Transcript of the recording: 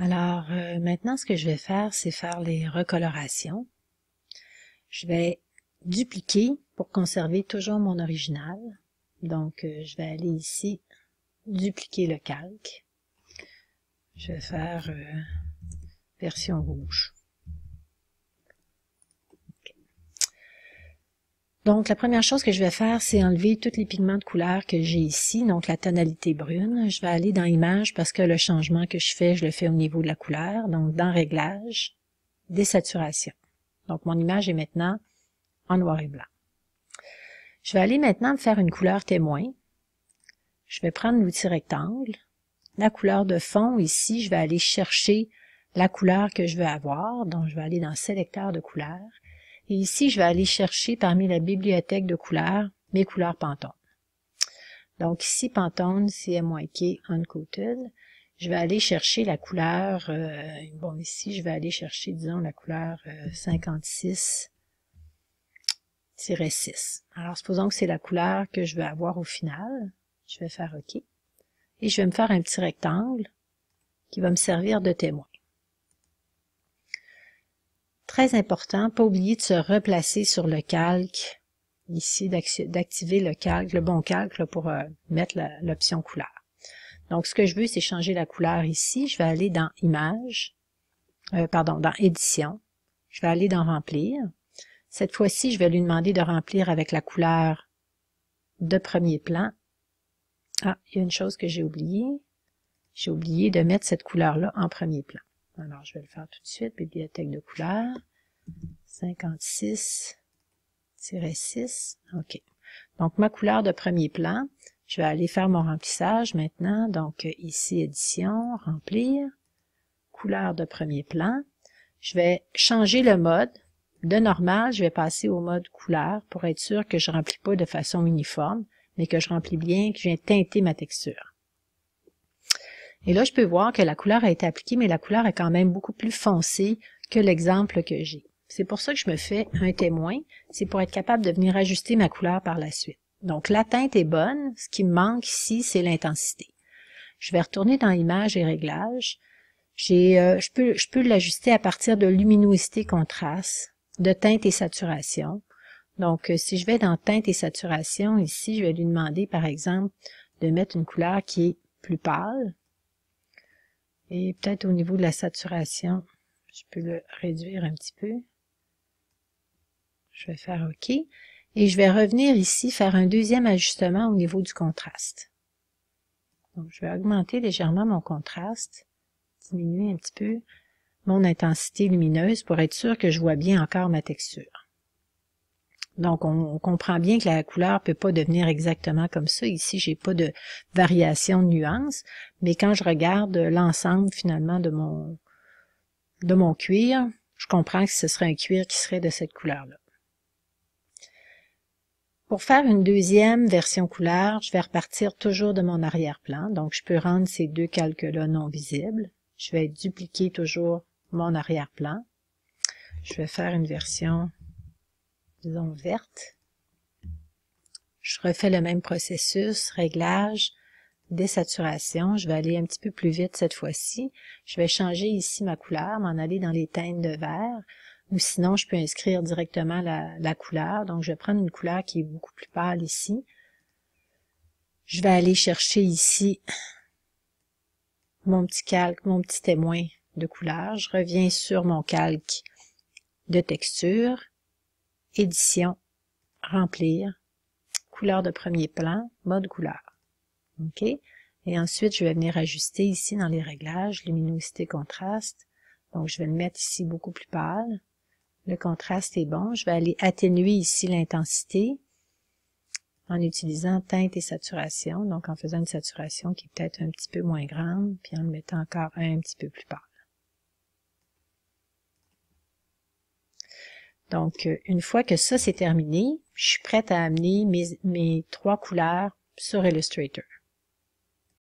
Alors, maintenant, ce que je vais faire, c'est faire les recolorations. Je vais dupliquer pour conserver toujours mon original. Donc, je vais aller ici, dupliquer le calque. Je vais faire version rouge. Okay. Donc, la première chose que je vais faire, c'est enlever tous les pigments de couleur que j'ai ici, donc la tonalité brune. Je vais aller dans Images parce que le changement que je le fais au niveau de la couleur. Donc, dans Réglages, Désaturation. Donc, mon image est maintenant en noir et blanc. Je vais aller maintenant me faire une couleur témoin. Je vais prendre l'outil rectangle. La couleur de fond, ici, je vais aller chercher la couleur que je veux avoir. Donc, je vais aller dans Sélecteur de couleurs. Et ici, je vais aller chercher parmi la bibliothèque de couleurs mes couleurs Pantone. Donc, ici, Pantone, CMYK Uncoated. Je vais aller chercher la couleur, bon, ici, je vais aller chercher, disons, la couleur 56-6. Alors, supposons que c'est la couleur que je veux avoir au final. Je vais faire OK. Et je vais me faire un petit rectangle qui va me servir de témoin. Très important, pas oublier de se replacer sur le calque, ici, d'activer le calque, le bon calque là, pour mettre l'option couleur. Donc, ce que je veux, c'est changer la couleur ici. Je vais aller dans Images, dans Édition. Je vais aller dans Remplir. Cette fois-ci, je vais lui demander de remplir avec la couleur de premier plan. Ah, il y a une chose que j'ai oubliée. J'ai oublié de mettre cette couleur-là en premier plan. Alors, je vais le faire tout de suite. Bibliothèque de couleurs. 56-6. OK. Donc, ma couleur de premier plan. Je vais aller faire mon remplissage maintenant. Donc, ici, Édition, Remplir. Couleur de premier plan. Je vais changer le mode. De normal, je vais passer au mode couleur pour être sûr que je ne remplis pas de façon uniforme, mais que je remplis bien, que je viens teinter ma texture. Et là, je peux voir que la couleur a été appliquée, mais la couleur est quand même beaucoup plus foncée que l'exemple que j'ai. C'est pour ça que je me fais un témoin. C'est pour être capable de venir ajuster ma couleur par la suite. Donc, la teinte est bonne. Ce qui me manque ici, c'est l'intensité. Je vais retourner dans Images et Réglages. Je peux l'ajuster à partir de luminosité contraste, de teinte et saturation. Donc, si je vais dans teinte et saturation, ici, je vais lui demander, par exemple, de mettre une couleur qui est plus pâle. Et peut-être au niveau de la saturation, je peux le réduire un petit peu. Je vais faire OK. Et je vais revenir ici faire un deuxième ajustement au niveau du contraste. Donc, je vais augmenter légèrement mon contraste, diminuer un petit peu mon intensité lumineuse pour être sûr que je vois bien encore ma texture. Donc, on comprend bien que la couleur peut pas devenir exactement comme ça. Ici, j'ai pas de variation de nuances, mais quand je regarde l'ensemble finalement de mon cuir, je comprends que ce serait un cuir qui serait de cette couleur-là. Pour faire une deuxième version couleur, je vais repartir toujours de mon arrière-plan. Donc, je peux rendre ces deux calques-là non visibles. Je vais dupliquer toujours mon arrière-plan. Je vais faire une version, disons, verte. Je refais le même processus, réglage, désaturation. Je vais aller un petit peu plus vite cette fois-ci. Je vais changer ici ma couleur, m'en aller dans les teintes de vert. Ou sinon, je peux inscrire directement la couleur. Donc, je vais prendre une couleur qui est beaucoup plus pâle ici. Je vais aller chercher ici mon petit calque, mon petit témoin de couleur. Je reviens sur mon calque de texture, édition, remplir, couleur de premier plan, mode couleur. OK? Et ensuite, je vais venir ajuster ici dans les réglages, luminosité, contraste. Donc, je vais le mettre ici beaucoup plus pâle. Le contraste est bon. Je vais aller atténuer ici l'intensité en utilisant teinte et saturation. Donc, en faisant une saturation qui est peut-être un petit peu moins grande, puis en le mettant encore un petit peu plus pâle. Donc, une fois que ça c'est terminé, je suis prête à amener mes trois couleurs sur Illustrator.